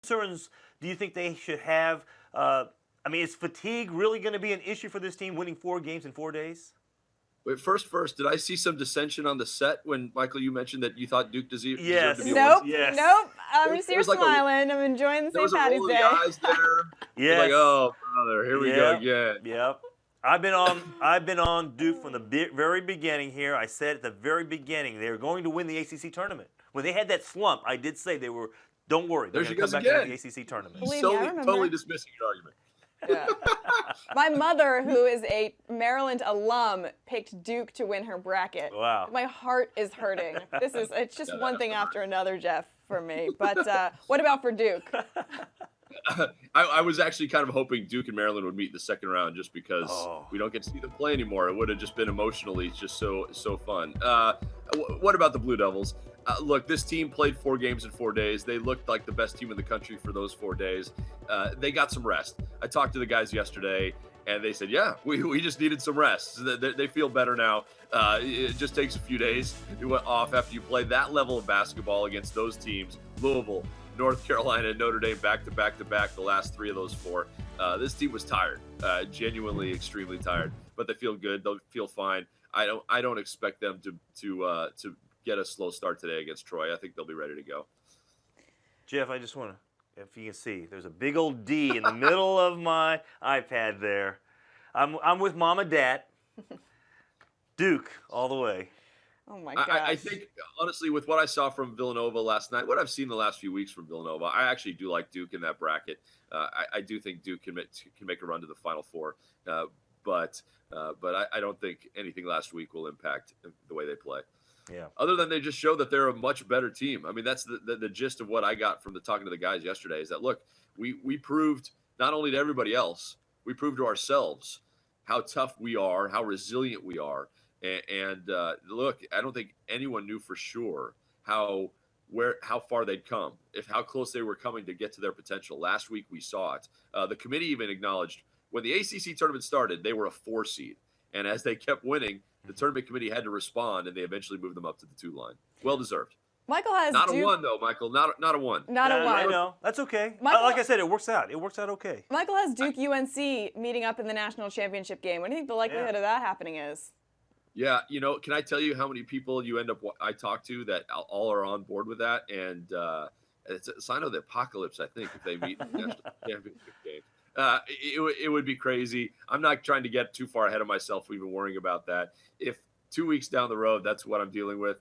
concerns do you think they should have? I mean, is fatigue really going to be an issue for this team winning 4 games in 4 days? Wait, first, did I see some dissension on the set when, Michael, you mentioned that you thought Duke deserved Yes. to be a Nope, one? Yes. nope. I'm just here There's like smiling. I'm enjoying the There St. was a Patty's roll of Day. the eyes there. Yes. Like, oh, brother, here we go again. Yep. I've been on Duke from the very beginning here. I said at the very beginning they were going to win the ACC tournament. When they had that slump, I did say they were. Don't worry, they're going to come back and win the ACC tournament. Believe me, I remember. Totally dismissing your argument. Yeah. My mother, who is a Maryland alum, picked Duke to win her bracket. Wow. My heart is hurting. It's just one thing after another, Jeff, for me. But what about for Duke? I was actually kind of hoping Duke and Maryland would meet in the second round just because we don't get to see them play anymore. It would have just been emotionally just so fun. What about the Blue Devils? Look, this team played 4 games in 4 days. They looked like the best team in the country for those 4 days. They got some rest. I talked to the guys yesterday, and they said, yeah, we just needed some rest. They feel better now. It just takes a few days off after you play that level of basketball against those teams. Louisville, North Carolina, and Notre Dame back to back, the last 3 of those 4. This team was tired, genuinely extremely tired, but they feel good. They'll feel fine. I don't expect them to get a slow start today against Troy. I think they'll be ready to go. Jeff, I just want to, if you can see, there's a big old D in the middle of my iPad there. I'm with Mom and Dad. Duke all the way. Oh my gosh. I think, honestly, with what I saw from Villanova last night, what I've seen the last few weeks from Villanova, I actually do like Duke in that bracket. I do think Duke can make a run to the Final Four, but I don't think anything last week will impact the way they play. Yeah. Other than they just show that they're a much better team. I mean, that's the gist of what I got from talking to the guys yesterday is that, look, we proved not only to everybody else, we proved to ourselves how tough we are, how resilient we are. And look, I don't think anyone knew for sure how far they'd come, how close they were coming to get to their potential. Last week we saw it. The committee even acknowledged when the ACC tournament started, they were a 4 seed. And as they kept winning, the tournament committee had to respond, and they eventually moved them up to the 2 line. Well deserved. Michael has not Duke, a 1 though, Michael. Not a 1. Not a 1. I know. That's okay. Michael, like I said, it works out. It works out okay. Michael has Duke UNC meeting up in the national championship game. What do you think the likelihood of that happening is? Yeah, can I tell you how many people I talk to that all are on board with that? And it's a sign of the apocalypse, I think, if they meet in the national championship game. It would be crazy. I'm not trying to get too far ahead of myself even worrying about that. If 2 weeks down the road, that's what I'm dealing with,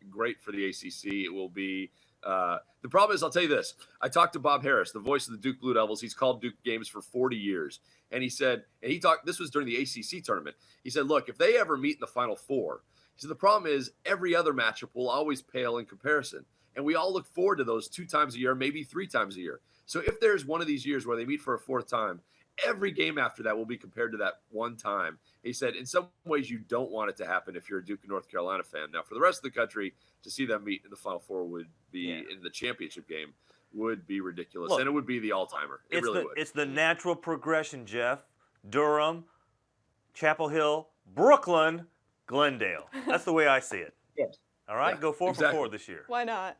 great for the ACC. It will be the problem is, I'll tell you this. I talked to Bob Harris, the voice of the Duke Blue Devils. He's called Duke games for 40 years. And he said, this was during the ACC tournament. He said, look, if they ever meet in the Final Four, he said, the problem is every other matchup will always pale in comparison. And we all look forward to those 2 times a year, maybe 3 times a year. So if there's one of these years where they meet for a 4th time, every game after that will be compared to that one time. He said, in some ways, you don't want it to happen if you're a Duke and North Carolina fan. Now, for the rest of the country, to see them meet in the Final Four would be in the championship game would be ridiculous. Look, and it would be the all-timer. It really would. It's the natural progression, Jeff. Durham, Chapel Hill, Brooklyn, Glendale. That's the way I see it. Yes. All right? Go 4 for 4 this year. Why not?